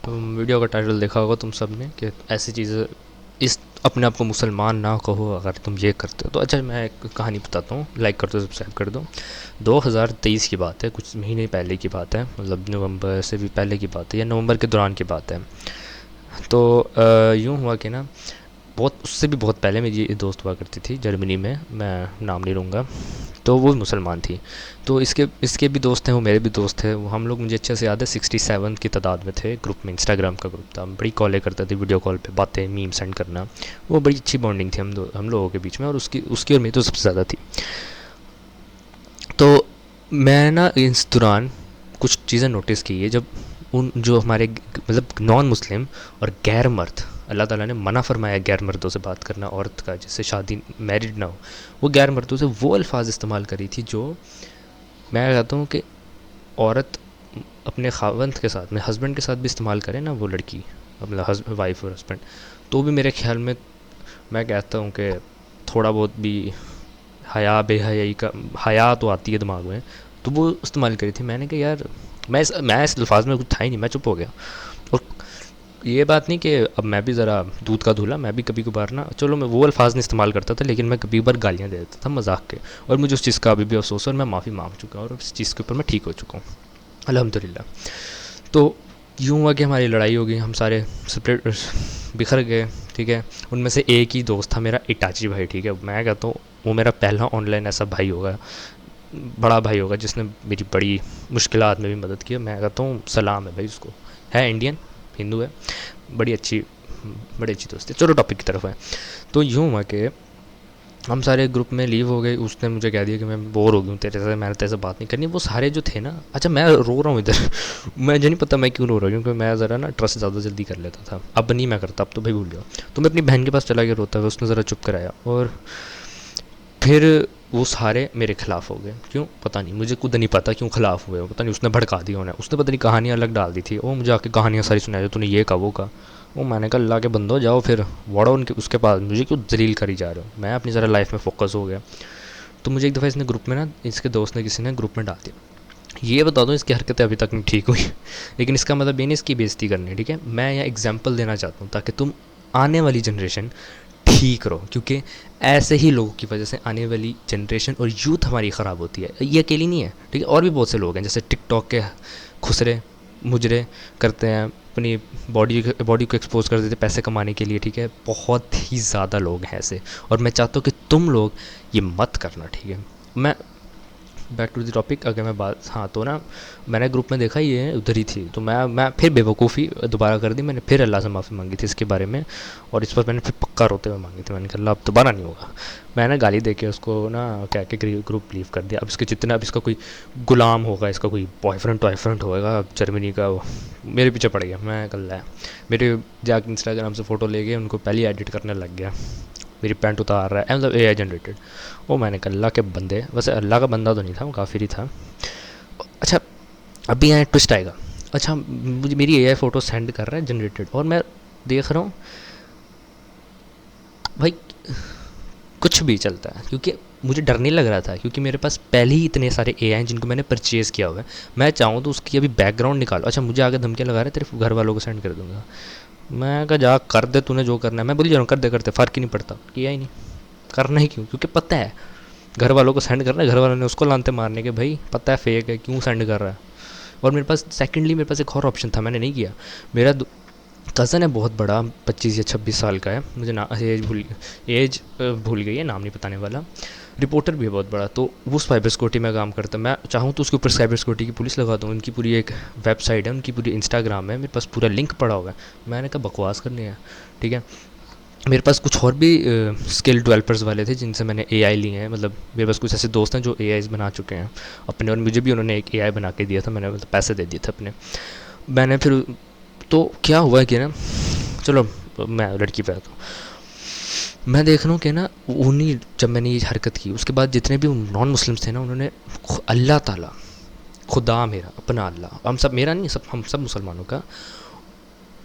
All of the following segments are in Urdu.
ویڈیو کا ٹائٹل دیکھا ہوگا تم سب نے کہ ایسی چیزیں اس اپنے آپ کو مسلمان نہ کہو اگر تم یہ کرتے ہو تو. اچھا میں ایک کہانی بتاتا ہوں, لائک کر دو, سبسکرائب کر دو. 2023 کی بات ہے, کچھ مہینے پہلے کی بات ہے, مطلب نومبر سے بھی پہلے کی بات ہے یا نومبر کے دوران کی بات ہے. تو یوں ہوا کہ نا بہت اس سے بھی بہت پہلے میری دوست ہوا کرتی تھی جرمنی میں, میں نام نہیں لوں گا, تو وہ مسلمان تھی. تو اس کے بھی دوست ہیں, وہ میرے بھی دوست ہیں. وہ ہم لوگ, مجھے اچھے سے یاد ہے 67 کی تعداد میں تھے گروپ میں, انسٹاگرام کا گروپ تھا. ہم بڑی کالیں کرتے تھے, ویڈیو کال پہ باتیں, میم سینڈ کرنا. وہ بڑی اچھی بانڈنگ تھی ہم لوگوں کے بیچ میں, اور اس کی اور میری تو سب سے زیادہ تھی. تو میں نا اس دوران کچھ چیزیں نوٹس کی ہے, جب ان جو ہمارے مطلب نان مسلم اور غیر مرد, اللہ تعالیٰ نے منع فرمایا غیر مردوں سے بات کرنا, عورت کا جس سے شادی میرڈ نہ ہو, وہ غیر مردوں سے وہ الفاظ استعمال کری تھی جو میں کہتا ہوں کہ عورت اپنے خاوند کے ساتھ, میں ہسبینڈ کے ساتھ بھی استعمال کرے نا, وہ لڑکی اپنا وائف اور ہسبینڈ, تو بھی میرے خیال میں کہتا ہوں کہ تھوڑا بہت بھی حیا بے حیائی کا حیا تو آتی ہے دماغ میں, تو وہ استعمال کری تھی. میں نے کہا یار میں اس الفاظ میں کچھ تھا ہی نہیں, میں چپ ہو گیا. اور یہ بات نہیں کہ اب میں بھی ذرا دودھ کا دھلا, میں بھی کبھی کبھار نا, چلو میں وہ الفاظ نہیں استعمال کرتا تھا, لیکن میں کبھی بار گالیاں دے دیتا تھا مذاق کے, اور مجھے اس چیز کا ابھی بھی افسوس ہے, اور میں معافی مانگ چکا ہوں, اور اس چیز کے اوپر میں ٹھیک ہو چکا ہوں الحمدللہ. تو یوں ہوا کہ ہماری لڑائی ہو گئی, ہم سارے سپریٹ بکھر گئے, ٹھیک ہے. ان میں سے ایک ہی دوست تھا میرا, اٹاچی بھائی, ٹھیک ہے. میں کہتا ہوں وہ میرا پہلا آن لائن ایسا بھائی ہوگا, بڑا بھائی ہوگا, جس نے میری بڑی مشکلات میں بھی مدد کی. میں کہتا ہوں سلام ہے بھائی اس کو, ہے انڈین, ہندو ہے, بڑی اچھی دوستی. چلو ٹاپک کی طرف ہے. تو یوں ہوا کہ ہم سارے گروپ میں لیو ہو گئے. اس نے مجھے کہہ دیا کہ میں بور ہو گیا ہوں تیرے سے, میں نے تیرے سے بات نہیں کرنی. وہ سارے جو تھے نا, اچھا میں رو رہا ہوں ادھر, مجھے نہیں پتا میں کیوں رو رہا ہوں, کیونکہ میں ذرا نا ٹرسٹ زیادہ جلدی کر لیتا تھا. اب نہیں میں کرتا, اب تو بھائی بھول جاؤ. تو میں اپنی بہن کے پاس چلا گیا روتا ہوا, اس نے ذرا چپ کرایا, اور پھر وہ سارے میرے خلاف ہو گئے. کیوں پتہ نہیں, مجھے خود نہیں پتا کیوں خلاف ہوئے, پتہ نہیں اس نے بھڑکا دیا انہیں, اس نے پتہ نہیں کہانیاں الگ ڈال دی تھی. وہ مجھے آ کے کہانیاں ساری سنائی, جو تو نے یہ کہا وہ کہا. وہ میں نے کہا اللہ کے بندو جاؤ پھر واڑو ان کے اس کے پاس, مجھے کیوں ذلیل کری جا رہے ہو. میں اپنی ذرا لائف میں فوکس ہو گیا. تو مجھے ایک دفعہ اس نے گروپ میں نا, اس کے دوست نے کسی نے گروپ میں ڈال دیا. یہ بتا دوں اس کی حرکتیں ابھی تک نہیں ٹھیک ہوئی, لیکن اس کا مطلب یہ نہیں اس کی بےزتی کرنی, ٹھیک ہے. میں یہاں ایگزامپل دینا چاہتا ہوں تاکہ تم آنے والی جنریشن ٹھیک رہو, کیونکہ ایسے ہی لوگوں کی وجہ سے آنے والی جنریشن اور یوتھ ہماری خراب ہوتی ہے. یہ اکیلی نہیں ہے, ٹھیک ہے, اور بھی بہت سے لوگ ہیں جیسے ٹک ٹاک کے خسرے مجرے کرتے ہیں, اپنی باڈی کو ایکسپوز کر دیتے پیسے کمانے کے لیے, ٹھیک ہے. بہت ہی زیادہ لوگ ہیں ایسے, اور میں چاہتا ہوں کہ تم لوگ یہ مت کرنا, ٹھیک ہے. میں بیک ٹو دی ٹاپک, اگر میں بات, ہاں تو نا میں نے گروپ میں دیکھا یہ ادھر ہی تھی, تو میں پھر بے وقوفی دوبارہ کر دی. میں نے پھر اللہ سے معافی مانگی تھی اس کے بارے میں, اور اس پر میں نے پھر پکا روتے ہوئے مانگی تھی. میں نے کہا اللہ اب دوبارہ نہیں ہوگا. میں نے گالی دے کے اس کو نا کہہ کے گروپ لیو کر دیا. اب اس کے جتنا اب اس کا کوئی غلام ہوگا, اس کا کوئی بوائے فرینڈ ہوگا جرمنی کا, وہ میرے پیچھے پڑ گیا. میں کل ہے میرے جا کے انسٹاگرام سے فوٹو لے گئے, ان کو پہلے ایڈٹ کرنے لگ گیا, میری پینٹ اتار رہا ہے, مطلب اے آئی جنریٹڈ. وہ میں نے کہا اللہ کے بندے, ویسے اللہ کا بندہ تو نہیں تھا, وہ کافر ہی تھا. اچھا ابھی یہاں ٹوسٹ آئے گا. اچھا مجھے میری اے آئی فوٹو سینڈ کر رہا ہے جنریٹڈ, اور میں دیکھ رہا ہوں بھائی کچھ بھی چلتا ہے, کیونکہ مجھے ڈر نہیں لگ رہا تھا, کیونکہ میرے پاس پہلے ہی اتنے سارے اے آئی ہیں جن کو میں نے پرچیز کیا ہوا ہے. میں چاہوں تو اس کی ابھی بیک گراؤنڈ نکالو. اچھا مجھے آگے دھمکیاں لگا رہے تیرے گھر والوں کو سینڈ کر دوں گا. میں کہا جا کر دے, تو نے جو کرنا ہے. میں بول جا رہا ہوں کر دے, کرتے فرق ہی نہیں پڑتا, کیا ہی نہیں کرنا ہی کیوں, کیونکہ پتہ ہے گھر والوں کو سینڈ کرنا ہے, گھر والوں نے اس کو لانتے مارنے کے بھائی پتہ ہے فیک ہے, کیوں سینڈ کر رہا ہے. اور میرے پاس سیکنڈلی میرے پاس ایک اور آپشن تھا, میں نے نہیں کیا. میرا کزن ہے بہت بڑا, 25 یا 26 سال کا ہے, مجھے ایج بھول گئی ہے, نام نہیں بتانے والا. رپورٹر بھی ہے بہت بڑا, تو وہ سائبر سیکورٹی میں کام کرتا ہے. میں چاہوں تو اس کے اوپر سائبر سیکورٹی کی پولیس لگا دوں. ان کی پوری ایک ویب سائٹ ہے, ان کی پوری انسٹاگرام ہے, میرے پاس پورا لنک پڑا ہوا ہے. میں نے کہا بکواس کرنی ہے, ٹھیک ہے. میرے پاس کچھ اور بھی اسکل ڈیولپرز والے تھے جن سے میں نے اے آئی لی ہیں, مطلب میرے پاس کچھ ایسے دوست ہیں جو اے آئیز بنا چکے ہیں اپنے, اور مجھے بھی انہوں نے ایک اے آئی بنا کے دیا تھا, میں نے پیسے دے دیے تھے اپنے. میں نے پھر تو کیا ہوا کہ نا, چلو میں لڑکی پہ آتا ہوں. میں دیکھ رہا ہوں کہ نا انہیں جب میں نے یہ حرکت کی, اس کے بعد جتنے بھی نان مسلمس تھے نا, انہوں نے اللہ تعالیٰ, خدا میرا اپنا اللہ, ہم سب میرا نہیں, ہم سب مسلمانوں کا,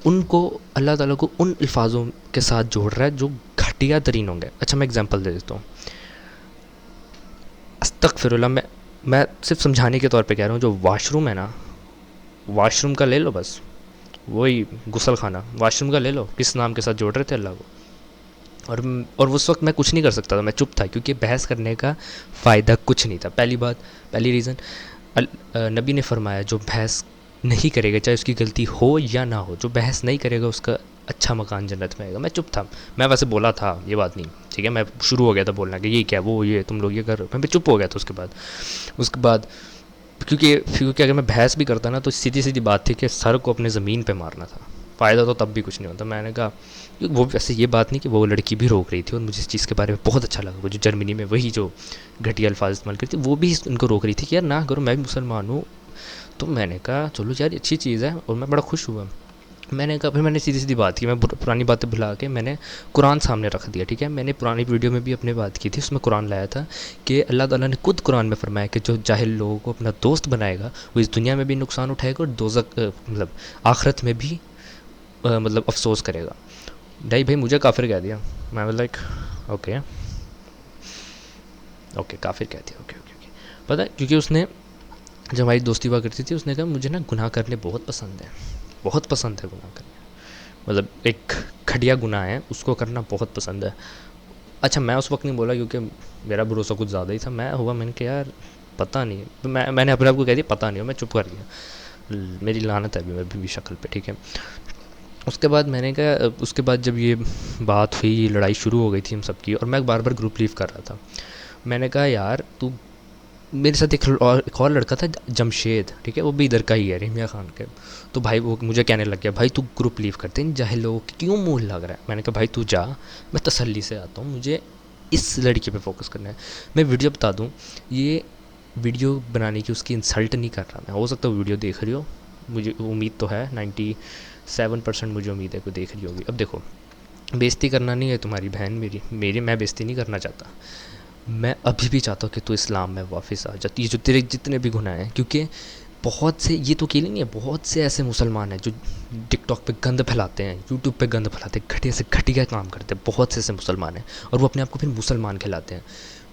ان کو اللہ تعالیٰ کو ان الفاظوں کے ساتھ جوڑ رہا ہے جو گھٹیا ترین ہوں گے. اچھا میں اگزامپل دے دیتا ہوں, استغفر اللہ, میں صرف سمجھانے کے طور پہ کہہ رہا ہوں, جو واش روم ہے نا, واش روم کا لے لو بس, وہی غسل خانہ واش روم کا لے لو، کس نام کے ساتھ جوڑ رہے تھے اللہ کو. اور اس وقت میں کچھ نہیں کر سکتا تھا، میں چپ تھا، کیونکہ بحث کرنے کا فائدہ کچھ نہیں تھا. پہلی ریزن، نبی نے فرمایا جو بحث نہیں کرے گا چاہے اس کی غلطی ہو یا نہ ہو، جو بحث نہیں کرے گا اس کا اچھا مکان جنت میں آئے گا. میں چپ تھا. میں ویسے بولا تھا یہ بات نہیں، ٹھیک ہے، میں شروع ہو گیا تھا بولنا کہ یہ کیا، وہ یہ تم لوگ یہ کر رہے ہو. میں چپ ہو گیا تھا اس کے بعد کیونکہ اگر میں بحث بھی کرتا نا تو سیدھی بات تھی کہ سر کو اپنے زمین پہ مارنا تھا، فائدہ تو تب بھی کچھ نہیں ہوتا. میں نے کہا وہ ویسے یہ بات نہیں کہ وہ لڑکی بھی روک رہی تھی، اور مجھے اس چیز کے بارے میں بہت اچھا لگا، وہ جو جرمنی میں وہی جو گھٹیا الفاظ استعمال کرتی وہ بھی ان کو روک رہی تھی کہ یار نہ کرو، میں بھی مسلمان ہوں. تو میں نے کہا چلو یار اچھی چیز ہے، اور میں بڑا خوش ہوا. میں نے کہا پھر میں نے سیدھی بات کی، میں پرانی باتیں بھلا کے میں نے قرآن سامنے رکھ دیا. ٹھیک ہے، میں نے پرانی ویڈیو میں بھی اپنے بات کی تھی، اس میں قرآن لایا تھا کہ اللہ تعالیٰ نے خود قرآن میں فرمایا کہ جو جاہل لوگوں کو اپنا دوست بنائے گا وہ اس دنیا میں بھی نقصان اٹھائے گا اور دوزخ مطلب آخرت میں بھی مطلب افسوس کرے گا. بھائی مجھے کافر کہہ دیا. میں لائک اوکے کافر کہہ دیا. اوکے پتہ ہے، کیونکہ اس نے جب ہماری دوستی ہوا کرتی تھی اس نے کہا مجھے نا گناہ کرنے بہت پسند ہے گناہ کرنا، مطلب ایک گھٹیا گناہ ہے اس کو کرنا بہت پسند ہے. اچھا میں اس وقت نہیں بولا کیونکہ میرا بھروسہ کچھ زیادہ ہی تھا. میں نے کہا یار پتہ نہیں، میں نے اپنے آپ کو کہہ دیا پتہ نہیں ہو، میں چپ کر گیا. میری لعنت ہے ابھی بھی شکل پہ. ٹھیک ہے، اس کے بعد میں نے کہا، اس کے بعد جب یہ بات ہوئی، یہ لڑائی شروع ہو گئی تھی ہم سب کی، اور میں بار گروپ لیو کر رہا تھا. میں نے کہا یار تو میرے ساتھ ایک اور لڑکا تھا جمشید، ٹھیک ہے، وہ بھی ادھر کا ہی ہے رحمیہ خان کے. تو بھائی وہ مجھے کہنے لگ گیا بھائی تو گروپ لیو کرتے ہیں جاہل لوگوں کی کیوں منہ لگ رہا ہے. میں نے کہا بھائی تو جا، میں تسلی سے آتا ہوں، مجھے اس لڑکی پہ فوکس کرنا ہے. میں ویڈیو بتا دوں، یہ ویڈیو بنانے کی اس کی انسلٹ نہیں کر رہا میں، ہو سکتا ہے ویڈیو دیکھ رہی ہو، مجھے امید تو ہے 97% مجھے امید ہے کہ دیکھ رہی ہوگی. اب دیکھو بےزتی کرنا نہیں ہے تمہاری بہن میری میں بےزتی نہیں کرنا چاہتا. میں ابھی بھی چاہتا ہوں کہ تو اسلام میں واپس آ جاتی، یہ جو تیرے جتنے بھی گناہ ہیں، کیونکہ بہت سے، یہ تو اکیلے نہیں ہے، بہت سے ایسے مسلمان ہیں جو ٹک ٹاک پہ گند پھیلاتے ہیں، یوٹیوب پہ گند پھیلاتے ہیں، گھٹیا سے گھٹیا کام کرتے ہیں. بہت سے ایسے مسلمان ہیں اور وہ اپنے آپ کو پھر مسلمان کہلاتے ہیں.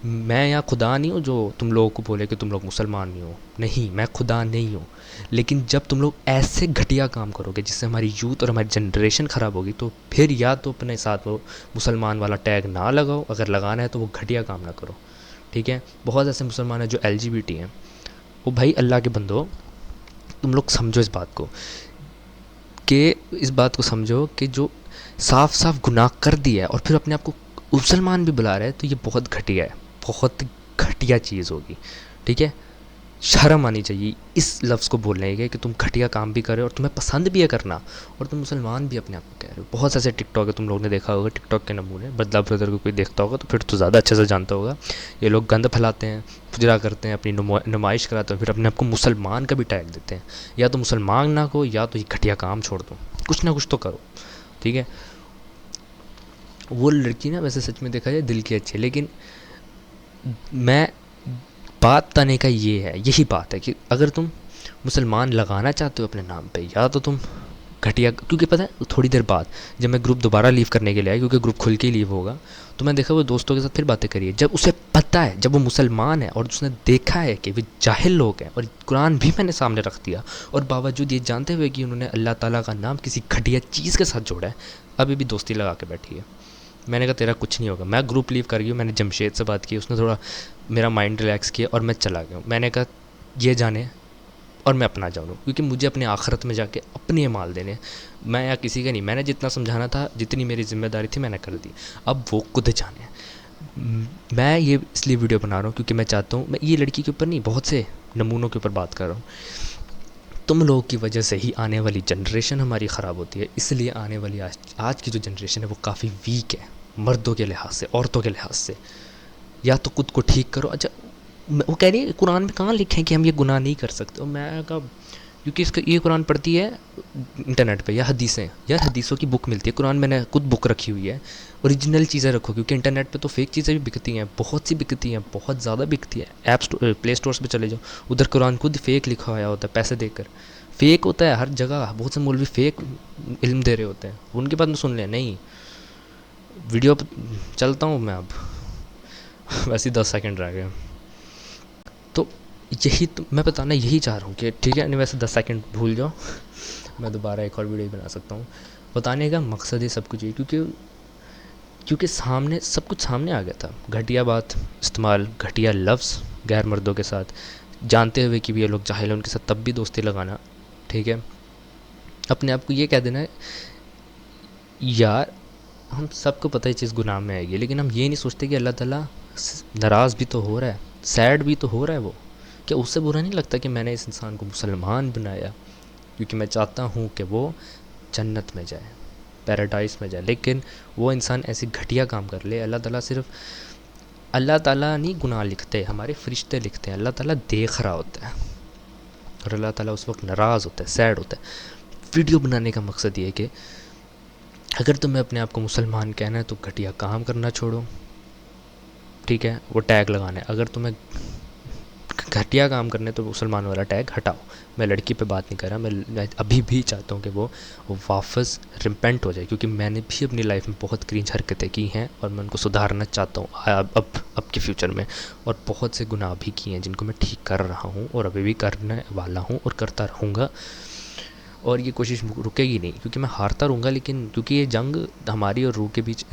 میں یہاں خدا نہیں ہوں جو تم لوگوں کو بولے کہ تم لوگ مسلمان نہیں ہو، نہیں میں خدا نہیں ہوں. لیکن جب تم لوگ ایسے گھٹیا کام کرو گے جس سے ہماری یوتھ اور ہماری جنریشن خراب ہوگی، تو پھر یا تو اپنے ساتھ وہ مسلمان والا ٹیگ نہ لگاؤ، اگر لگانا ہے تو وہ گھٹیا کام نہ کرو. ٹھیک ہے، بہت ایسے مسلمان ہیں جو LGBT ہیں. وہ بھائی اللہ کے بندو، تم لوگ سمجھو اس بات کو سمجھو کہ جو صاف گناہ کر دیا ہے اور پھر اپنے آپ کو مسلمان بھی بلا رہا ہے، تو یہ بہت گھٹیا ہے، بہت گھٹیا چیز ہوگی. ٹھیک ہے، شرم آنی چاہیے اس لفظ کو بولنے کے کہ تم گھٹیا کام بھی کرے اور تمہیں پسند بھی ہے کرنا، اور تم مسلمان بھی اپنے آپ کو کہہ رہے ہو. بہت ایسے ٹک ٹاک ہے، تم لوگوں نے دیکھا ہوگا ٹک ٹاک کے نمونے. بدلا برادر کو کوئی دیکھتا ہوگا تو پھر تو زیادہ اچھے سے جانتا ہوگا. یہ لوگ گند پھیلاتے ہیں، پجرا کرتے ہیں، اپنی نمائش کراتے ہیں، پھر اپنے آپ کو مسلمان کا بھی ٹیگ دیتے ہیں. یا تو مسلمان نہ کو، یا تو یہ گھٹیا کام چھوڑ دو، کچھ نہ کچھ تو کرو. ٹھیک ہے، وہ لڑکی نا ویسے سچ میں دیکھا جائے دل کی اچھی ہے، لیکن میں بات بتانے کا یہی بات ہے کہ اگر تم مسلمان لگانا چاہتے ہو اپنے نام پہ، یا تو تم گھٹیا، کیونکہ پتہ ہے تھوڑی دیر بعد جب میں گروپ دوبارہ لیو کرنے کے لیے آیا، کیونکہ گروپ کھل کے لیو ہوگا، تو میں دیکھا وہ دوستوں کے ساتھ پھر باتیں کریے. جب اسے پتہ ہے، جب وہ مسلمان ہے اور اس نے دیکھا ہے کہ وہ جاہل لوگ ہیں، اور قرآن بھی میں نے سامنے رکھ دیا، اور باوجود یہ جانتے ہوئے کہ انہوں نے اللہ تعالیٰ کا نام کسی گھٹیا چیز کے ساتھ جوڑا ہے، ابھی بھی دوستی لگا کے بیٹھی ہے. میں نے کہا تیرا کچھ نہیں ہوگا. میں گروپ لیو کر گئی ہوں، میں نے جمشید سے بات کی، اس نے تھوڑا میرا مائنڈ ریلیکس کیا اور میں چلا گیا ہوں. میں نے کہا یہ جانے اور میں اپنا جاؤں، کیونکہ مجھے اپنے آخرت میں جا کے اپنے اعمال دینے، میں یا کسی کا نہیں. میں نے جتنا سمجھانا تھا، جتنی میری ذمہ داری تھی میں نے کر دی، اب وہ خود جانے. میں یہ اس لیے ویڈیو بنا رہا ہوں کیونکہ میں چاہتا ہوں، میں یہ لڑکی کے اوپر نہیں، بہت سے نمونوں کے اوپر بات کر رہا ہوں. تم لوگوں کی وجہ سے ہی آنے والی جنریشن ہماری خراب ہوتی ہے. اس لیے آنے والی آج کی جو جنریشن ہے وہ کافی ویک ہے، مردوں کے لحاظ سے، عورتوں کے لحاظ سے. یا تو خود کو ٹھیک کرو. اچھا وہ کہہ رہی ہے قرآن میں کہاں لکھیں کہ ہم یہ گناہ نہیں کر سکتے. اور میں کہا کیونکہ اس کا یہ قرآن پڑھتی ہے انٹرنیٹ پہ یا حدیثیں، یار حدیثوں کی بک ملتی ہے، قرآن میں نے خود بک رکھی ہوئی ہے. اوریجنل چیزیں رکھو، کیونکہ انٹرنیٹ پہ تو فیک چیزیں بھی بکتی ہیں، بہت سی بکتی ہیں، بہت زیادہ بکتی ہے. پلے اسٹورس پہ چلے جاؤ، ادھر قرآن خود فیک لکھا ہوا ہوتا ہے، پیسے دے کر فیک ہوتا ہے ہر جگہ. بہت سے مولوی فیک علم دے رہے ہوتے ہیں، ان کے بعد میں سن لیں. نہیں، ویڈیو چلتا ہوں میں اب، ویسے 10 سیکنڈ رہ گئے. تو یہی تو میں بتانا یہی چاہ رہا ہوں کہ ٹھیک ہے، نہیں ویسے 10 سیکنڈ بھول جاؤ. میں دوبارہ ایک اور ویڈیو بنا سکتا ہوں. بتانے کا مقصد یہ سب کچھ ہے کیونکہ سامنے سب کچھ سامنے آ گیا تھا. گھٹیا بات استعمال، گھٹیا لفظ غیر مردوں کے ساتھ، جانتے ہوئے کہ بھی یہ لوگ جاہل ہیں ان کے ساتھ تب بھی دوستی لگانا. ٹھیک ہے، اپنے آپ کو یہ کہہ دینا ہے یار ہم سب کو پتہ ہے چیز گناہ میں آئے گی، لیکن ہم یہ نہیں سوچتے کہ اللہ تعالیٰ ناراض بھی تو ہو رہا ہے، سیڈ بھی تو ہو رہا ہے. وہ کیا اس سے برا نہیں لگتا کہ میں نے اس انسان کو مسلمان بنایا کیونکہ میں چاہتا ہوں کہ وہ جنت میں جائے، پیراڈائز میں جائے، لیکن وہ انسان ایسی گھٹیا کام کر لے. اللہ تعالیٰ نہیں گناہ لکھتے، ہمارے فرشتے لکھتے ہیں. اللہ تعالیٰ دیکھ رہا ہوتا ہے اور اللہ تعالیٰ اس وقت ناراض ہوتا ہے، سیڈ ہوتا ہے. ویڈیو بنانے کا مقصد یہ ہے کہ اگر تمہیں اپنے آپ کو مسلمان کہنا ہے تو گھٹیا کام کرنا چھوڑو. ٹھیک ہے، وہ ٹیگ لگانا ہے. اگر تمہیں گھٹیا کام کرنے تو مسلمان والا ٹیگ ہٹاؤ. میں لڑکی پہ بات نہیں کر رہا، میں ابھی بھی چاہتا ہوں کہ وہ واپس ریپینٹ ہو جائے، کیونکہ میں نے بھی اپنی لائف میں بہت کرینج حرکتیں کی ہیں اور میں ان کو سدھارنا چاہتا ہوں اب کے فیوچر میں. اور بہت سے گناہ بھی کیے ہیں جن کو میں ٹھیک کر رہا ہوں اور ابھی بھی کرنے والا ہوں اور کرتا رہوں گا. اور یہ کوشش رکے گی نہیں کیونکہ میں ہارتا رہوں گا، لیکن کیونکہ یہ جنگ ہماری اور روح کے بیچ،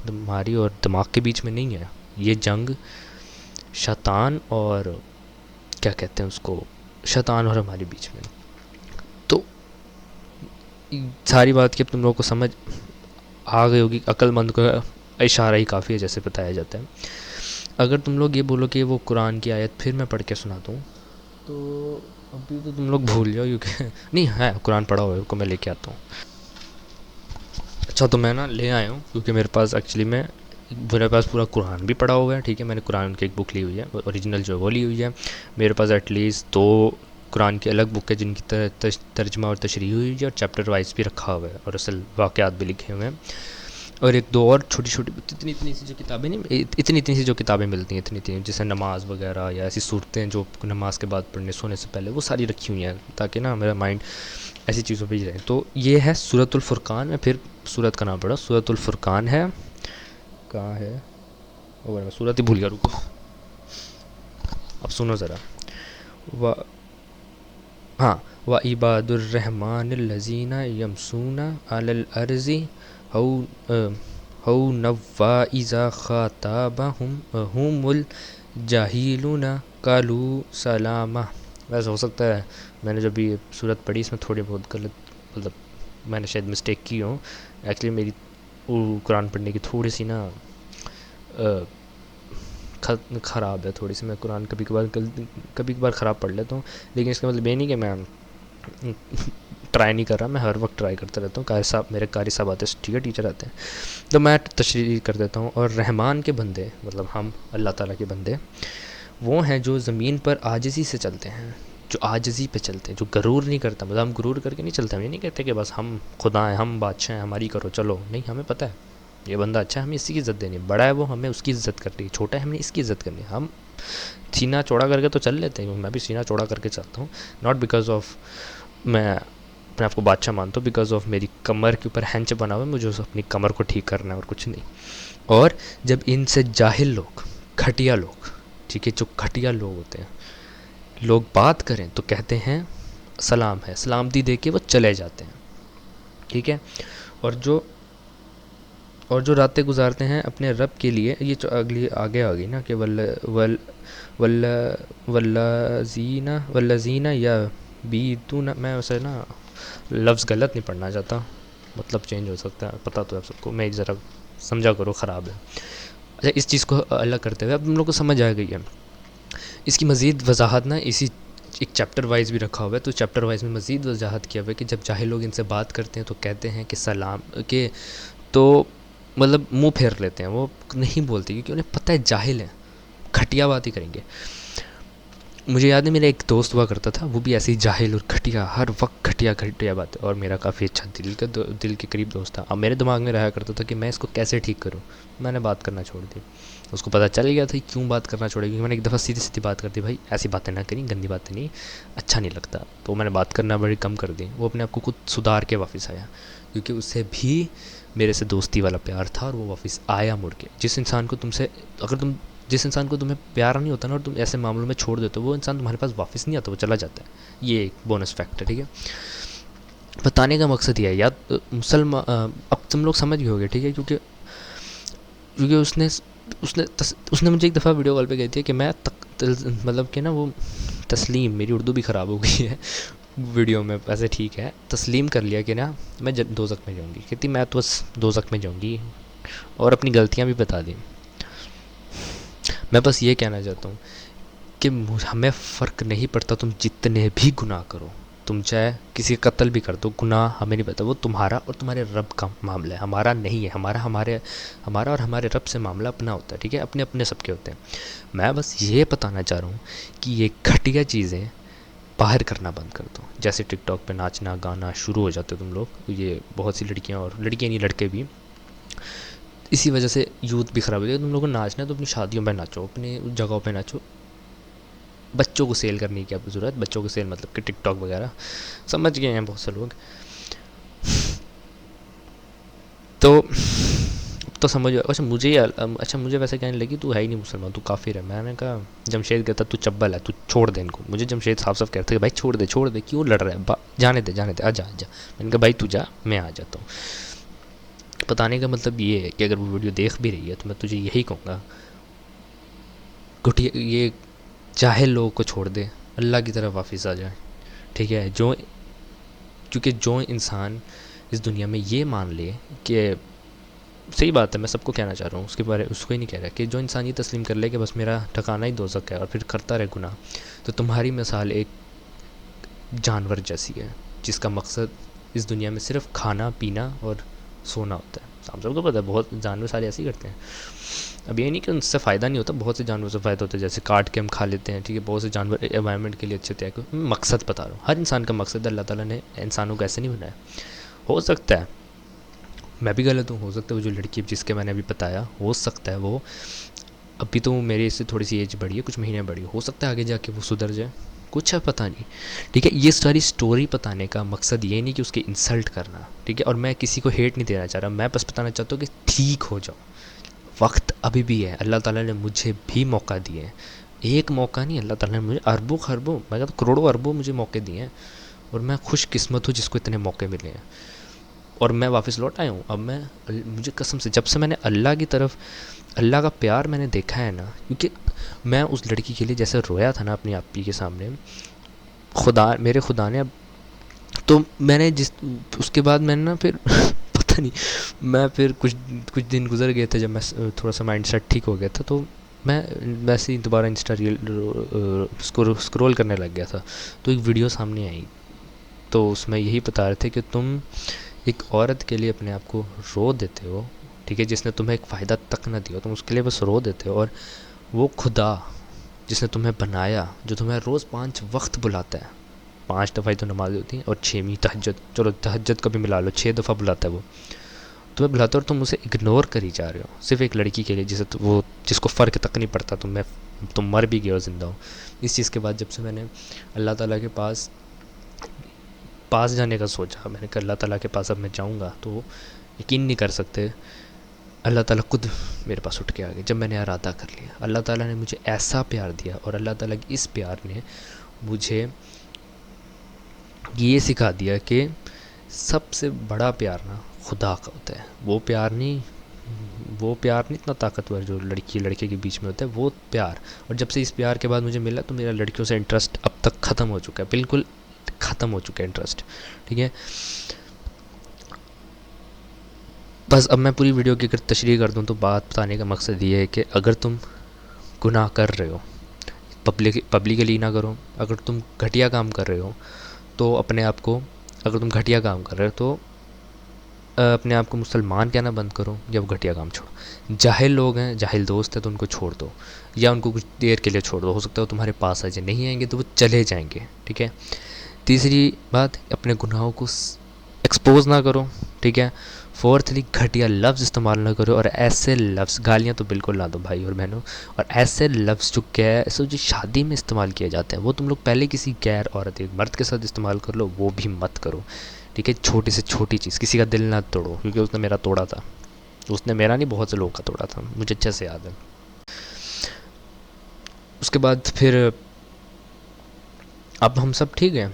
ہماری اور دماغ کے بیچ میں نہیں ہے. یہ جنگ شیطان اور کیا کہتے ہیں اس کو، شیطان اور ہمارے بیچ میں. تو ساری بات کی اب تم لوگوں کو سمجھ آ گئی ہوگی. عقل مند کو اشارہ ہی کافی ہے جیسے بتایا جاتا ہے. اگر تم لوگ یہ بولو کہ وہ قرآن کی آیت پھر میں پڑھ کے سناتا ہوں تو ابھی تو تم لوگ بھول جاؤ، کیونکہ نہیں ہے قرآن پڑھا ہوا ہے کو میں لے کے آتا ہوں. اچھا تو میں نا لے آیا ہوں کیونکہ میرے پاس پورا قرآن بھی پڑھا ہوا ہے. ٹھیک ہے، میں نے قرآن کی ایک بک لی ہوئی ہے، اوریجنل جو ہے وہ لی ہوئی ہے. میرے پاس ایٹ لیسٹ 2 قرآن کی الگ بک ہے جن کی ترجمہ اور تشریح ہوئی ہے اور چیپٹر وائز بھی رکھا ہوا ہے اور اصل واقعات بھی لکھے ہوئے ہیں. اور 1-2 اور چھوٹی چھوٹی اتنی سی جو کتابیں نہیں، اتنی سی جو کتابیں ملتی ہیں اتنی جیسے نماز وغیرہ یا ایسی صورتیں جو نماز کے بعد پڑھنے سونے سے پہلے، وہ ساری رکھی ہوئی ہیں تاکہ نا میرا مائنڈ ایسی چیزوں پہ ہی رہے. تو یہ ہے سورۃ الفرقان. میں پھر سورت کا نام پڑھا، سورۃ الفرقان ہے. کہاں ہے اور میں سورت ہی بھول گیا، رکو اب سنو ذرا. ہاں، وَعِبَادُ الرَّحْمَٰنِ الَّذِينَ يَمْشُونَ عَلَى الْأَرْضِ هَوْنًا وَإِذَا خَاطَبَهُمُ الْجَاهِلُونَ قَالُوا سَلَامًا. ویسے ہو سکتا ہے میں نے جب یہ صورت پڑھی اس میں تھوڑی بہت غلط، مطلب میں نے شاید مسٹیک کی ہوں. ایکچولی میری قرآن پڑھنے کی تھوڑی سی نا خراب ہے تھوڑی سی. میں قرآن کبھی کبھار خراب پڑھ لیتا ہوں، لیکن اس کا مطلب یہ نہیں کہ میں ٹرائی نہیں کر رہا. میں ہر وقت ٹرائی کرتا رہتا ہوں. قاری صاحب، میرے قاری صاحب آتے ہیں، ٹھیک ہے، ٹیچر آتے ہیں تو میں تشریح کر دیتا ہوں. اور رحمان کے بندے مطلب ہم اللہ تعالیٰ کے بندے وہ ہیں جو زمین پر عاجزی سے چلتے ہیں، جو عاجزی پہ چلتے ہیں، جو غرور نہیں کرتا. مطلب ہم غرور کر کے نہیں چلتے. ہم یہ نہیں کہتے کہ بس ہم خدا ہیں، ہم بادشاہ ہیں، ہماری کرو چلو. نہیں، ہمیں پتہ ہے یہ بندہ اچھا ہے، ہمیں اسی کی عزت دینی ہے. بڑا ہے وہ، ہمیں اس کی عزت کرنی ہے. چھوٹا ہے، ہمیں اس کی عزت کرنی ہے. ہم سینہ چوڑا کر کے تو چل لیتے ہیں. میں بھی سینہ چوڑا کر کے چلتا ہوں، ناٹ بیکاز آف میں اپنے آپ کو بادشاہ مانتا ہوں، بیکاز آف میری کمر کے اوپر ہینچ بنا ہوا ہے، مجھے اپنی کمر کو ٹھیک کرنا ہے اور کچھ نہیں. اور جب ان سے جاہل لوگ، گھٹیا لوگ، ٹھیک ہے، جو گھٹیا لوگ ہوتے ہیں، لوگ بات کریں تو کہتے ہیں سلام ہے، سلامتی دے کے وہ چلے جاتے ہیں. ٹھیک ہے، اور جو راتیں گزارتے ہیں اپنے رب کے لیے، یہ جو اگلی آگے آ گئی نا کہ والذین یا بیتون. میں اسے نا لفظ غلط نہیں پڑھنا چاہتا، مطلب چینج ہو سکتا ہے، پتہ تو ہے سب کو. میں ذرا سمجھا کرو، خراب ہے. اچھا، اس چیز کو الگ کرتے ہوئے اب تم لوگ کو سمجھ آ گئی ہے. اس کی مزید وضاحت نا اسی ایک چیپٹر وائز بھی رکھا ہوا ہے. تو چیپٹر وائز میں مزید وضاحت کیا ہوا ہے کہ جب جاہل لوگ ان سے بات کرتے ہیں تو کہتے ہیں کہ سلام، کہ تو مطلب منہ پھیر لیتے ہیں، وہ نہیں بولتے کیونکہ انہیں پتہ ہے جاہل ہیں، گھٹیا بات ہی کریں گے. مجھے یاد ہے میرا ایک دوست ہوا کرتا تھا، وہ بھی ایسے ہی جاہل اور گھٹیا، ہر وقت گھٹیا بات. اور میرا کافی اچھا دل کے قریب دوست تھا. اب میرے دماغ میں رہا کرتا تھا کہ میں اس کو کیسے ٹھیک کروں. میں نے بات کرنا چھوڑ دی. اس کو پتہ چل گیا تھا کیوں بات کرنا چھوڑے، کیونکہ میں نے ایک دفعہ سیدھی بات کر دی، بھائی ایسی باتیں نہ کریں، گندی باتیں نہیں، اچھا نہیں لگتا. تو میں نے بات کرنا بڑی کم کر دی. وہ اپنے آپ کو خود سدھار کے واپس آیا، کیونکہ اسے بھی میرے سے دوستی والا پیار تھا اور وہ واپس آیا مڑ کے. جس انسان کو تمہیں پیار نہیں ہوتا نا اور تم ایسے معاملوں میں چھوڑ دیتے ہو، وہ انسان تمہارے پاس واپس نہیں آتا، وہ چلا جاتا ہے. یہ ایک بونس فیکٹ ہے. ٹھیک ہے، بتانے کا مقصد یہ ہے، یا مسلمان اب تم لوگ سمجھ گئے ہوگے ٹھیک ہے، کیونکہ اس نے مجھے ایک دفعہ ویڈیو کال پہ کہتی ہے کہ میں مطلب کہ نا وہ تسلیم، میری اردو بھی خراب ہو گئی ہے ویڈیو میں، ویسے ٹھیک ہے، تسلیم کر لیا کہ نا میں دوزخ میں جاؤں گی، کہتی میں تو بس دوزخ میں جاؤں گی، اور اپنی غلطیاں بھی بتا دیں۔ میں بس یہ کہنا چاہتا ہوں کہ ہمیں فرق نہیں پڑتا تم جتنے بھی گناہ کرو، تم چاہے کسی کا قتل بھی کر دو، گناہ ہمیں نہیں پتا، وہ تمہارا اور تمہارے رب کا معاملہ ہے، ہمارا نہیں ہے، ہمارا اور ہمارے رب سے معاملہ اپنا ہوتا ہے، ٹھیک ہے، اپنے اپنے سب کے ہوتے ہیں۔ میں بس یہ بتانا چاہ رہا ہوں کہ یہ گھٹیا چیزیں باہر کرنا بند کر دو، جیسے ٹک ٹاک پہ ناچنا گانا شروع ہو جاتے تم لوگ، یہ بہت سی لڑکیاں، اور لڑکیاں نہیں لڑکے بھی، اسی وجہ سے یوتھ بھی خراب ہو جائے۔ تم لوگوں کو ناچنا ہے تو اپنی شادیوں پہ ناچو، اپنی جگہوں پہ ناچو، بچوں کو سیل کرنے کی کیا ضرورت، بچوں کو سیل مطلب کہ ٹک ٹاک وغیرہ، سمجھ گئے ہیں بہت سے لوگ۔ تو تو سمجھو، اچھا مجھے ویسے کہنے لگی تو ہے ہی نہیں مسلمان، تو کافر ہے۔ میں نے کہا جمشید کہتا تو چبل ہے، تو چھوڑ دے ان کو۔ مجھے جمشید صاف صاف کہتے کہ بھائی چھوڑ دے، کیوں لڑ رہا ہے، جانے دے آ جا۔ میں نے کہا بھائی تو جا، میں آ جاتا ہوں۔ بتانے کا مطلب یہ ہے کہ اگر وہ ویڈیو دیکھ بھی رہی ہے تو میں تجھے یہی کہوں گا، یہ جاہل لوگوں کو چھوڑ دے، اللہ کی طرف واپس آ جائے، ٹھیک ہے۔ کیونکہ جو انسان اس دنیا میں یہ مان لے کہ صحیح بات ہے، میں سب کو کہنا چاہ رہا ہوں، اس کو ہی نہیں کہہ رہا، کہ جو انسان یہ تسلیم کر لے کہ بس میرا ٹھکانہ ہی دوزخ ہے اور پھر کرتا رہے گناہ، تو تمہاری مثال ایک جانور جیسی ہے جس کا مقصد اس دنیا میں صرف کھانا پینا اور سونا ہوتا ہے۔ ہم سب کو پتہ ہے بہت جانور سارے ایسے ہی کرتے ہیں۔ اب یہ نہیں کہ ان سے فائدہ نہیں ہوتا، بہت سے جانور سے فائدہ ہوتا ہے، جیسے کاٹ کے ہم کھا لیتے ہیں، ٹھیک ہے، بہت سے جانور انوائرمنٹ کے لیے اچھے ہوتے ہیں۔ مقصد بتا رہا ہوں، ہر انسان کا مقصد ہے، اللہ تعالیٰ نے انسانوں کو ایسے نہیں بنایا۔ ہو سکتا ہے میں بھی غلط ہوں، ہو سکتا ہے وہ جو لڑکی جس کے میں نے ابھی بتایا، ہو سکتا ہے وہ ابھی تو میرے اس سے تھوڑی سی ایج بڑھی ہے، کچھ مہینے بڑھی ہو سکتا ہے آگے جا کے وہ سدھر جائے، کچھ ہے پتہ نہیں، ٹھیک ہے۔ یہ ساری سٹوری بتانے کا مقصد یہ نہیں کہ اس کے انسلٹ کرنا، ٹھیک ہے، اور میں کسی کو ہیٹ نہیں دینا چاہ رہا، میں بس بتانا چاہتا ہوں کہ ٹھیک ہو جاؤ، وقت ابھی بھی ہے، اللہ تعالیٰ نے مجھے بھی موقع دیے ہیں، ایک موقع نہیں، اللہ تعالیٰ نے مجھے اربوں خربوں، میں کہتا ہوں کروڑوں اربوں مجھے موقع دیے ہیں، اور میں خوش قسمت ہوں جس کو اتنے موقع ملے ہیں، اور میں واپس لوٹ آیا ہوں۔ اب مجھے قسم سے جب سے میں نے اللہ کی طرف، اللہ کا پیار میں نے دیکھا ہے نا، کیونکہ میں اس لڑکی کے لیے جیسے رویا تھا نا اپنی آپی کے سامنے، میرے خدا نے، اب تو میں نے اس کے بعد میں نے نا پھر پتہ نہیں، میں پھر کچھ دن گزر گئے تھے جب میں تھوڑا سا مائنڈ سیٹ ٹھیک ہو گیا تھا، تو میں ویسے ہی دوبارہ انسٹا ریل اسکرول کرنے لگ گیا تھا، تو ایک ویڈیو سامنے آئی، تو اس میں یہی بتا رہے تھے کہ تم ایک عورت کے لیے اپنے آپ کو رو دیتے ہو، ٹھیک ہے، جس نے تمہیں ایک فائدہ تک نہ دیا، تم اس کے لیے بس رو دیتے ہو، اور وہ خدا جس نے تمہیں بنایا، جو تمہیں روز 5 وقت بلاتا ہے، 5 دفعہ ہی تو نماز ہوتی ہیں، اور 6ویں تہجد، چلو تہجد کا بھی ملا لو، 6 دفعہ بلاتا ہے وہ تمہیں بلاتا ہے، اور تم اسے اگنور کری جا رہے ہو صرف ایک لڑکی کے لیے جس کو فرق تک نہیں پڑتا تم مر بھی گئے ہو زندہ ہو۔ اس چیز کے بعد جب سے میں نے اللہ تعالیٰ کے پاس جانے کا سوچا، میں نے کہا اللہ تعالیٰ کے پاس اب میں جاؤں گا، تو یقین نہیں کر سکتے اللہ تعالیٰ خود میرے پاس اٹھ کے آ گئے جب میں نے ارادہ کر لیا۔ اللہ تعالیٰ نے مجھے ایسا پیار دیا، اور اللہ تعالیٰ کی اس پیار نے مجھے یہ سکھا دیا کہ سب سے بڑا پیار نا خدا کا ہوتا ہے، وہ پیار نہیں اتنا طاقتور جو لڑکے کے بیچ میں ہوتا ہے، وہ پیار۔ اور جب سے اس پیار کے بعد مجھے ملا تو میرا لڑکیوں سے انٹرسٹ اب تک ختم ہو چکا ہے، بالکل ختم ہو چکا ہے انٹرسٹ، ٹھیک ہے۔ بس اب میں پوری ویڈیو کی اگر تشریح کر دوں تو بات بتانے کا مقصد یہ ہے کہ اگر تم گناہ کر رہے ہو، پبلکلی نہ کرو، اگر تم گھٹیا کام کر رہے ہو تو اگر تم گھٹیا کام کر رہے ہو تو اپنے آپ کو مسلمان کہنا بند کرو، یا وہ گھٹیا کام چھوڑو۔ جاہل لوگ ہیں، جاہل دوست ہیں تو ان کو چھوڑ دو، یا ان کو کچھ دیر کے لیے چھوڑ دو، ہو سکتا ہے وہ تمہارے پاس آ جائے، نہیں آئیں گے تو وہ چلے جائیں گے، ٹھیک ہے۔ تیسری بات، اپنے گناہوں کو ایکسپوز نہ کرو، ٹھیک ہے۔ فورتھلی، گھٹیا لفظ استعمال نہ کرو، اور ایسے لفظ، گالیاں تو بالکل نہ دو بھائی اور بہنوں، اور ایسے لفظ جو شادی میں استعمال کیے جاتے ہیں وہ تم لوگ پہلے کسی غیر عورت ایک مرد کے ساتھ استعمال کر لو، وہ بھی مت کرو، ٹھیک ہے۔ چھوٹی سے چھوٹی چیز، کسی کا دل نہ توڑو، کیونکہ اس نے میرا توڑا تھا، اس نے میرا نہیں بہت سے لوگوں کا توڑا تھا، مجھے اچھے سے یاد ہے۔ اس کے بعد پھر اب ہم سب ٹھیک ہیں،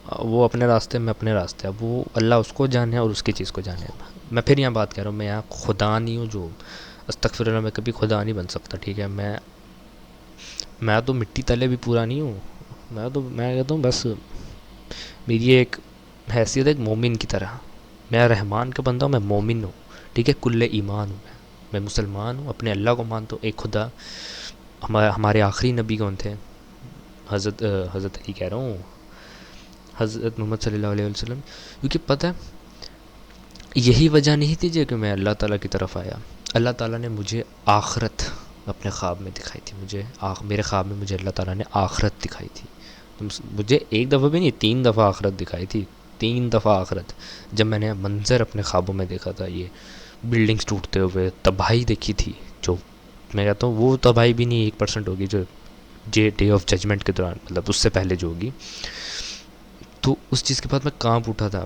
وہ اپنے راستے میں اپنے راستے، اب وہ اللہ اس کو جانے اور اس کی چیز کو جانے۔ میں پھر یہاں بات کر رہا ہوں، میں یہاں خدا نہیں ہوں جو استغفر اللہ، میں کبھی خدا نہیں بن سکتا، ٹھیک ہے؟ میں تو مٹی تلے بھی پورا نہیں ہوں، میں کہتا ہوں بس میری ایک حیثیت ہے ایک مومن کی طرح، میں رحمان کا بندہ ہوں، میں مومن ہوں، ٹھیک ہے؟ کل ایمان ہوں، میں مسلمان ہوں، اپنے اللہ کو مانتا ہوں ایک خدا۔ ہمارے آخری نبی کون تھے؟ حضرت علی کہہ رہا ہوں، حضرت محمد صلی اللہ علیہ وسلم، کیونکہ پتہ ہے یہی وجہ نہیں تھی کہ میں اللہ تعالیٰ کی طرف آیا، اللہ تعالیٰ نے مجھے آخرت اپنے خواب میں دکھائی تھی، میرے خواب میں مجھے اللہ تعالیٰ نے آخرت دکھائی تھی، مجھے ایک دفعہ بھی نہیں 3 دفعہ آخرت دکھائی تھی، 3 دفعہ آخرت۔ جب میں نے منظر اپنے خوابوں میں دیکھا تھا، یہ بلڈنگز ٹوٹتے ہوئے تباہی دیکھی تھی، جو میں کہتا ہوں وہ تباہی بھی نہیں 1% ہوگی جو ڈے آف ججمنٹ کے دوران، مطلب اس سے پہلے جو ہوگی، تو اس چیز کے بعد میں کانپ اٹھا تھا۔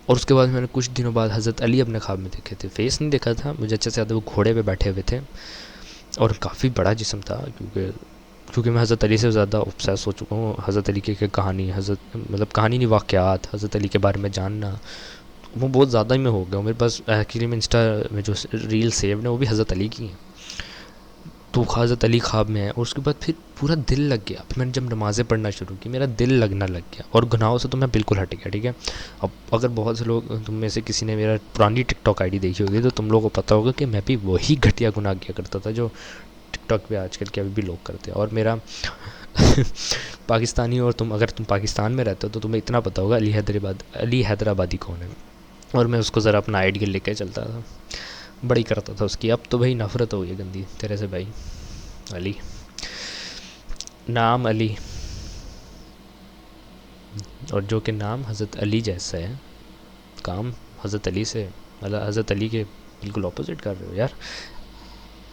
اور اس کے بعد میں نے کچھ دنوں بعد حضرت علی اپنے خواب میں دیکھے تھے، فیس نہیں دیکھا تھا مجھے اچھے سے یاد ہے، وہ گھوڑے پہ بیٹھے ہوئے تھے اور کافی بڑا جسم تھا، کیونکہ میں حضرت علی سے زیادہ obsess ہو چکا ہوں، حضرت علی کی کہانی، مطلب کہانی نہیں، واقعات حضرت علی کے بارے میں جاننا، وہ بہت زیادہ ہی میں ہو گیا ہوں۔ میرے پاس ایکچولی میں انسٹا میں جو ریل سیوڈ ہیں وہ بھی حضرت علی کی ہیں، تو حضرت علی خواب میں ہے، اور اس کے بعد پھر پورا دل لگ گیا، پھر میں نے جب نمازیں پڑھنا شروع کی میرا دل لگنا لگ گیا، اور گناہوں سے تو میں بالکل ہٹ گیا، ٹھیک ہے؟ اب اگر بہت سے لوگ، تم میں سے کسی نے میرا پرانی ٹک ٹاک آئی ڈی دیکھی ہوگی تو تم لوگوں کو پتہ ہوگا کہ میں بھی وہی گھٹیا گناہ کیا کرتا تھا جو ٹک ٹاک پہ آج کل کے ابھی بھی لوگ کرتے ہیں۔ اور میرا پاکستانی، اور اگر تم پاکستان میں رہتے ہو تو تمہیں اتنا پتہ ہوگا علی حیدرآبادی کون ہے، اور میں اس کو ذرا اپنا آئیڈیل لے کے چلتا تھا، بڑی کرتا تھا اس کی۔ اب تو بھائی نفرت ہو گئی گندی تیرے سے بھائی، علی نام علی، اور جو کہ نام حضرت علی جیسا ہے، کام حضرت علی سے، مطلب حضرت علی کے بالکل اپوزٹ کر رہے ہو یار۔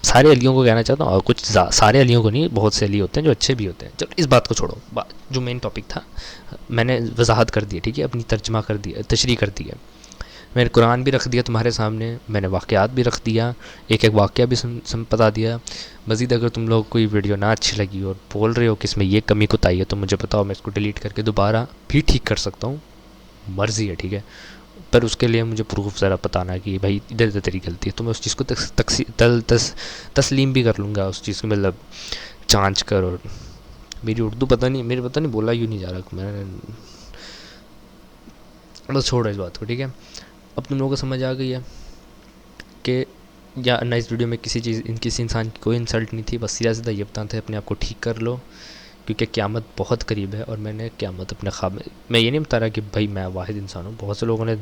سارے علیوں کو کہنا چاہتا ہوں، اور کچھ سارے علیوں کو نہیں، بہت سے علی ہوتے ہیں جو اچھے بھی ہوتے ہیں۔ چلو اس بات کو چھوڑو، جو مین ٹاپک تھا میں نے وضاحت کر دی، ٹھیک ہے؟ اپنی ترجمہ کر دیا، تشریح کر دی ہے، میں نے قرآن بھی رکھ دیا تمہارے سامنے، میں نے واقعات بھی رکھ دیا، ایک ایک واقعہ بھی بتا دیا۔ مزید اگر تم لوگ کوئی ویڈیو نہ اچھی لگی اور بول رہے ہو کہ اس میں یہ کمی کوتاہی ہے تو مجھے بتاؤ، میں اس کو ڈیلیٹ کر کے دوبارہ بھی ٹھیک کر سکتا ہوں، مرضی ہے، ٹھیک ہے؟ پر اس کے لیے مجھے پروف ذرا بتانا کہ بھائی ادھر ادھر تیری غلطی ہے، تو میں اس چیز کو تسلیم بھی کر لوں گا، اس چیز کو مطلب جانچ کر۔ اور میری اردو پتہ نہیں بولا یوں نہیں جا رہا، میں بس چھوڑو اس بات کو، ٹھیک ہے؟ اب تم لوگوں کو سمجھ آ گئی ہے کہ یا نہ اس ویڈیو میں کسی انسان کی کوئی انسلٹ نہیں تھی، بس سیدھا سیدھا یہ بتانا تھا اپنے آپ کو ٹھیک کر لو، کیونکہ قیامت بہت قریب ہے، اور میں نے قیامت اپنے خواب میں یہ نہیں بتا رہا کہ بھائی میں واحد انسان ہوں، بہت سے لوگوں نے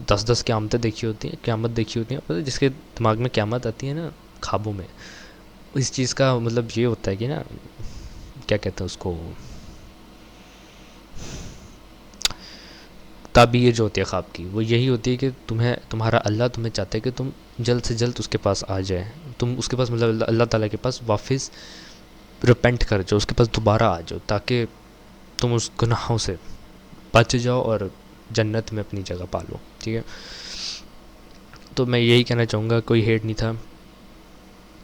10 قیامتیں دیکھی ہوتی ہیں، قیامت دیکھی ہوتی ہیں، جس کے دماغ میں قیامت آتی ہے نا خوابوں میں، اس چیز کا مطلب یہ ہوتا ہے کہ نا کیا کہتے ہیں اس کو، تعبیر جو ہوتی ہے خواب کی وہ یہی ہوتی ہے کہ تمہارا اللہ تمہیں چاہتا ہے کہ تم جلد سے جلد اس کے پاس آ جائے، تم اس کے پاس مطلب اللہ تعالیٰ کے پاس واپس ریپینٹ کر جاؤ، اس کے پاس دوبارہ آ جاؤ، تاکہ تم اس گناہوں سے بچ جاؤ اور جنت میں اپنی جگہ پالو، ٹھیک ہے؟ تو میں یہی کہنا چاہوں گا، کوئی ہیٹ نہیں تھا،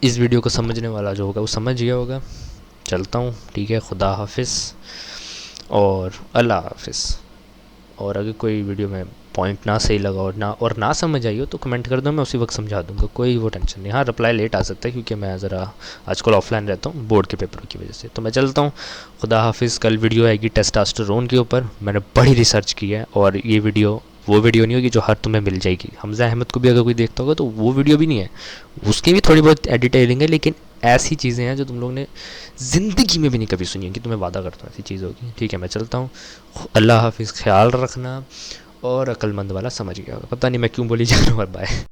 اس ویڈیو کو سمجھنے والا جو ہوگا وہ سمجھ گیا ہوگا۔ چلتا ہوں، ٹھیک ہے؟ خدا حافظ اور اللہ حافظ۔ اور اگر کوئی ویڈیو میں پوائنٹ نہ صحیح لگا اور نہ سمجھ آئی ہو تو کمنٹ کر دو، میں اسی وقت سمجھا دوں گا، کوئی وہ ٹینشن نہیں۔ ہاں رپلائی لیٹ آ سکتا ہے کیونکہ میں ذرا آج کل آف لائن رہتا ہوں بورڈ کے پیپروں کی وجہ سے، تو میں چلتا ہوں، خدا حافظ۔ کل ویڈیو آئے گی ٹیسٹاسٹرون کے اوپر، میں نے بڑی ریسرچ کی ہے، اور یہ ویڈیو وہ ویڈیو نہیں ہوگی جو ہر تمہیں مل جائے گی۔ حمزہ احمد کو بھی اگر کوئی دیکھتا ہوگا تو وہ ویڈیو بھی نہیں ہے، اس کی بھی تھوڑی بہت ایڈیٹیلنگ ہے، لیکن ایسی چیزیں ہیں جو تم لوگ نے زندگی میں بھی نہیں کبھی سنی ہیں، کہ تمہیں وعدہ کرتا ہوں ایسی چیز ہوگی، ٹھیک ہے؟ میں چلتا ہوں، اللہ حافظ، خیال رکھنا، اور عقل مند والا سمجھ گیا ہوگا، پتہ نہیں میں کیوں بولی جا رہا ہوں، بائے۔